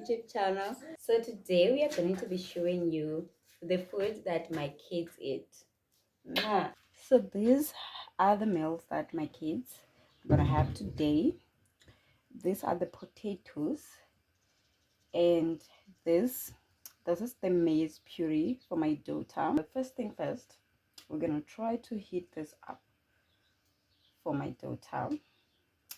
YouTube channel. So today we are going to be showing you the food that my kids eat. So these are the meals that my kids are gonna have today. These are the potatoes, and this is the maize puree for my daughter. The first thing first, we're gonna try to heat this up for my daughter,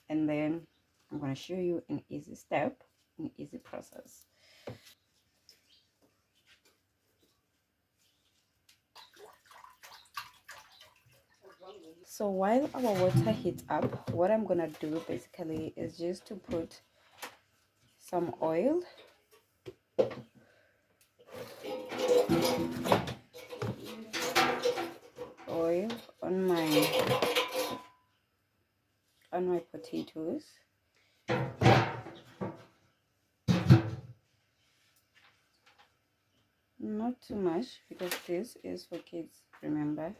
and then I'm gonna show you an easy step, an easy process. So while our water heats up, what I'm gonna do basically is just to put some oil on my potatoes. Not too much because this is for kids, remember.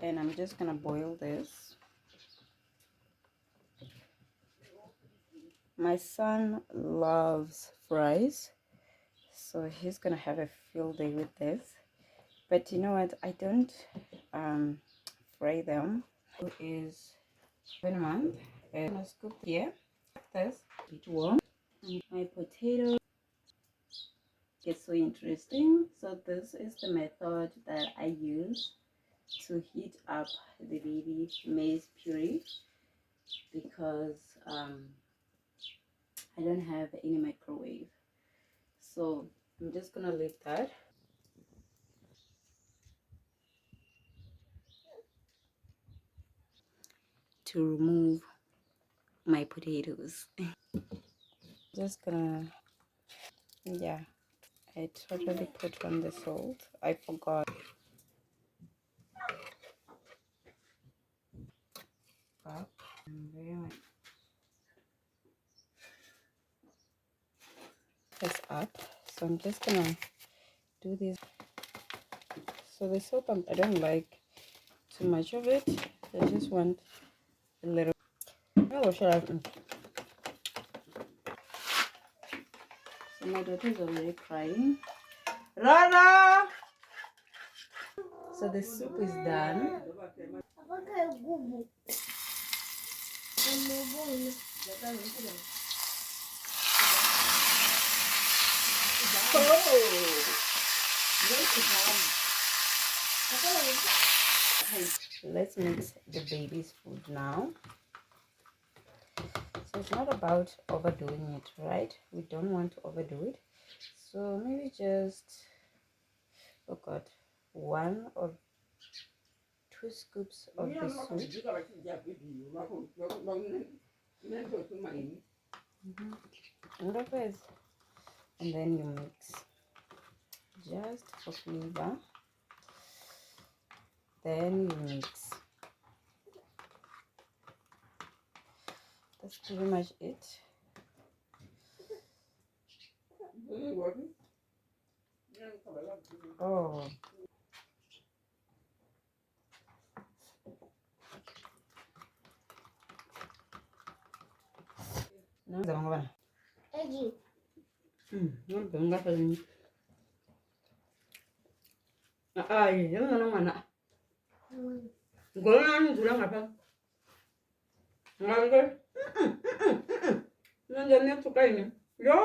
And I'm just gonna boil this. My son loves fries, so he's gonna have a field day with this. But you know what, I don't fry them. It is 1 month, and I'm gonna scoop here this bit warm, and my potato gets so interesting. So this is the method that I use to heat up the baby maize puree, because I don't have any microwave. So I'm just gonna leave that to remove my potatoes. Just gonna, yeah, I totally put on the salt. I forgot. This up, so I'm just gonna do this. So the salt, I don't like too much of it. I just want a little. Oh, should I? So my daughter is already crying. Rara! So the soup is done. Let's mix the baby's food now. So it's not about overdoing it, right? We don't want to overdo it. So maybe just, oh god, 1 or 2 scoops of the soup. And then you mix just for flavor. Then you mix. That's pretty much it. Oh. No, don't want. Don't got any. Ay, yung ano mana. Gulo na gulang apa? Ngalga. Nandiyan niya tukay niya. Yo.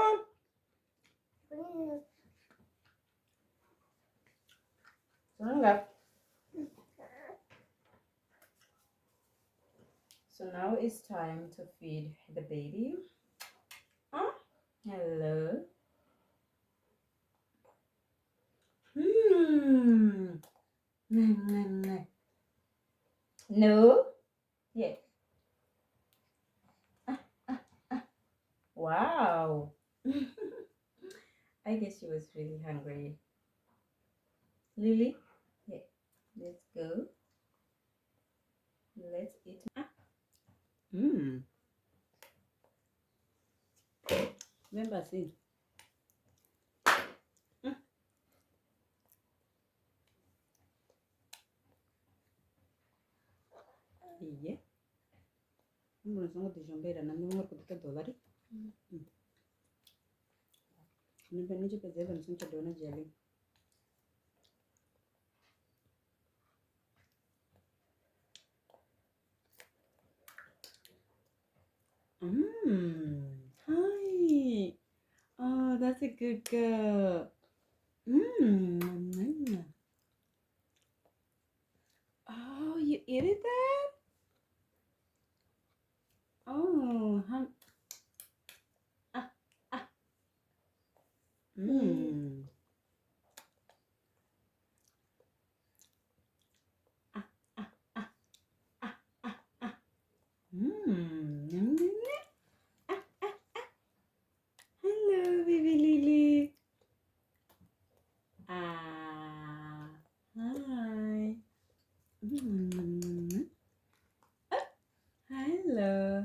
So now it's time to feed the baby. Oh, hello. No? Yes. Wow. I guess she was really hungry. Lily? Yeah. Let's go. Let's eat. Remember, see. Yeah. Unasonga tishombera na mimi kutoka dolari. Nipe pesa hizo nisinche dona jali. Hi. Oh, that's a good girl. Oh, you ate that? Oh, Hello, baby Lily. Hi. Hello.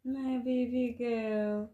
My baby girl.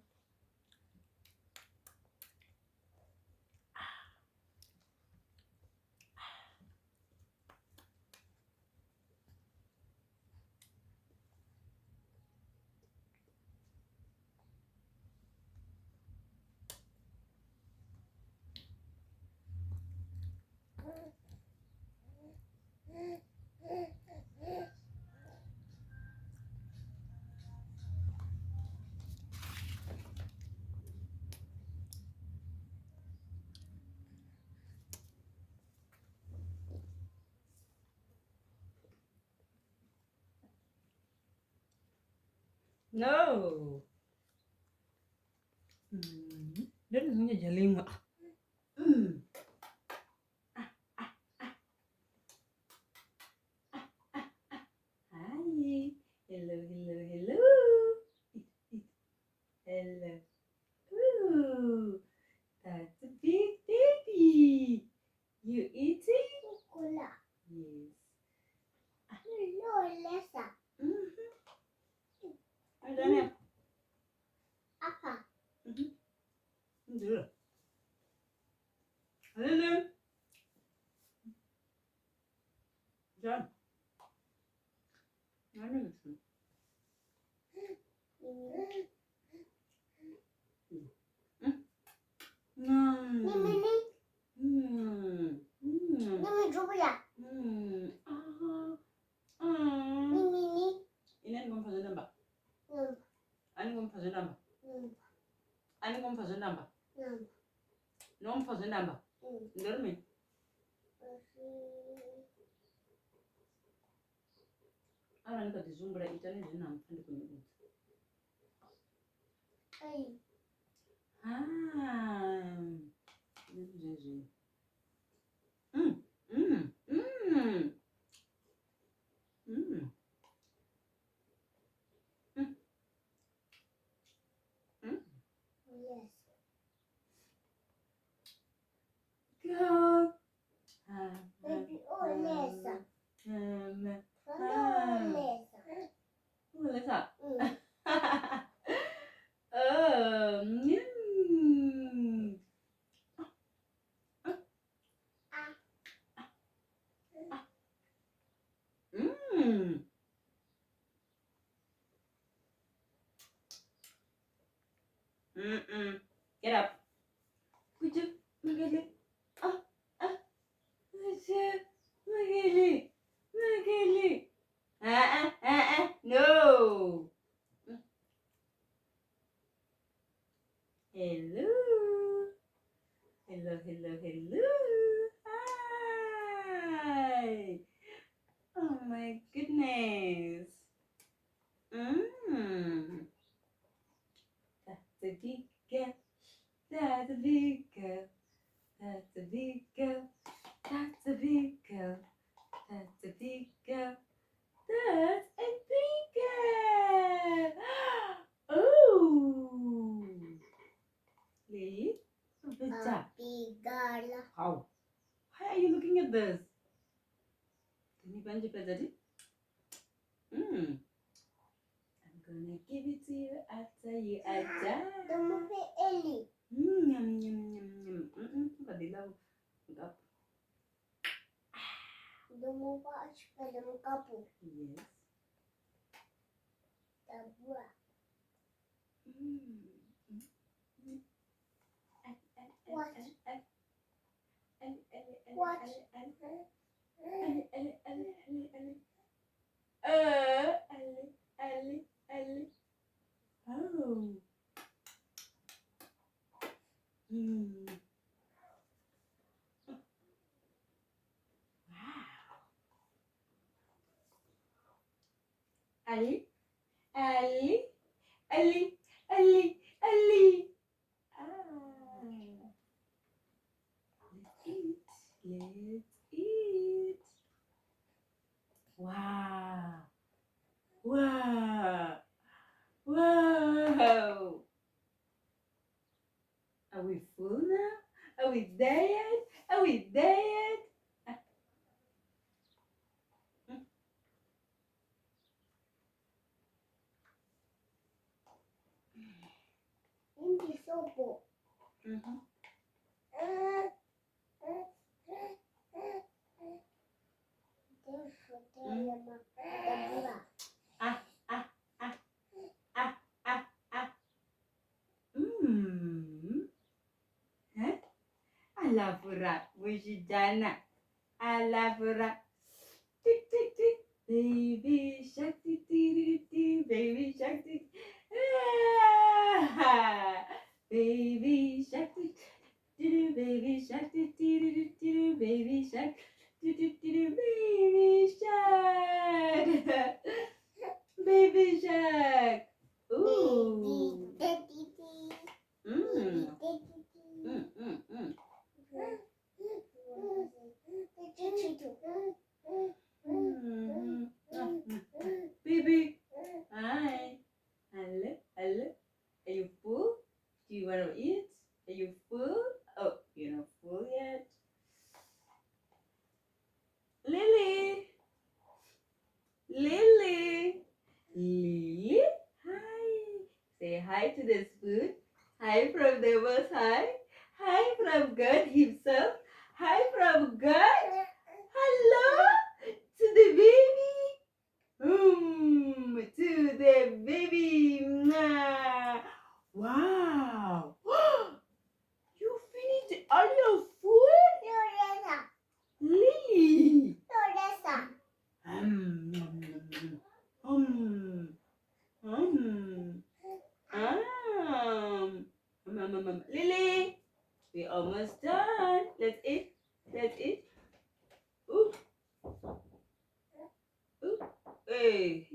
No. Dia punya jaling. Hi. Hello. Hello. Ooh. That's a big baby. You eating? Cola. Yes. No, Lessa. I don't have. Apa? Dulu. Hello. John. Mana itu? Ini coba ya. Ini ngom fazendo namba. Ani ngom fazendo namba. Ani ngom fazendo namba. Não fazendo namba. Dorme. Ara nika dizumbura itani dina mfandi kwenye uti. Jeje. Yes. Go. Baby, Olesa. Olesa. Get up. Would you? Magili. Magili. No. Hello. Hi. Oh my goodness. That's a big girl. That's a big girl. That's a big girl. That's a big girl. That's a big girl. That's a big girl. Oh. Lily, big girl. How? Why are you looking at this? Can you bend your daddy? I'm gonna give it to you after you are done. Don't be Ellie. Yum, yum, yum, yum. Badila. Up. Yes. Oh. Ali, Ali, Ali, Ali, Ali. Ah. Let's eat. Let's eat. Wow. Wow. Wow. Are we full now? Are we there yet? Are we there yet? Mhm. Ah, ah, ah, ah, ah, ah. Mm. Huh? Alavura, Wujidana. Alavura. Tick, tick, tick. Baby shark, tick, tick, tick, tick. Baby shark, tick. Ah! Baby shark, tick, tick, baby shark, tick, tick, tick, baby shark, tick, tick, tick, baby shark. Baby shark. Ooh. Mm. Mm, mm, mm. Baby. Hi. Hello. Hello. Are you full? Do you want to eat? Are you full? Oh, you're not full yet. Lily. Lily. Lily. Hi. Say hi to the spoon. Hi from the Most High. Hi from God Himself. Hi from God. Hello to the baby. To the baby. Mwah. Wow. You finished all your food? Lily. Um, um, um, Lily, we almost done. Let's eat. Let's eat. Ooh, ooh. Hey.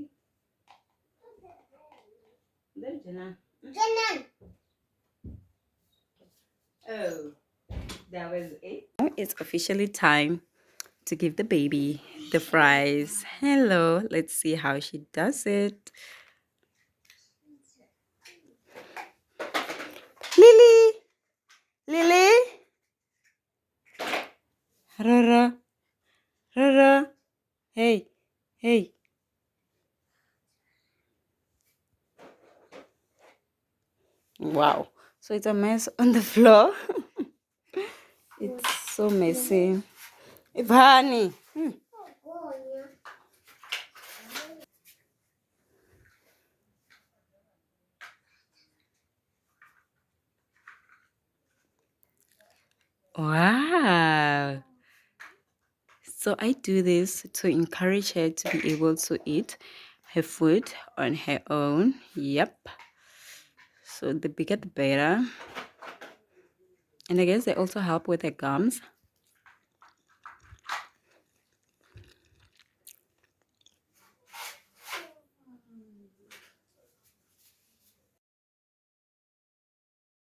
There, Jana. Oh, that was it. Now it's officially time to give the baby the fries. Hello, let's see how she does it. Lily, Lily, Rara, Rara. Hey, hey. Wow. So it's a mess on the floor. It's so messy. Ivani. Wow. So I do this to encourage her to be able to eat her food on her own. Yep. So the bigger the better. And I guess they also help with her gums.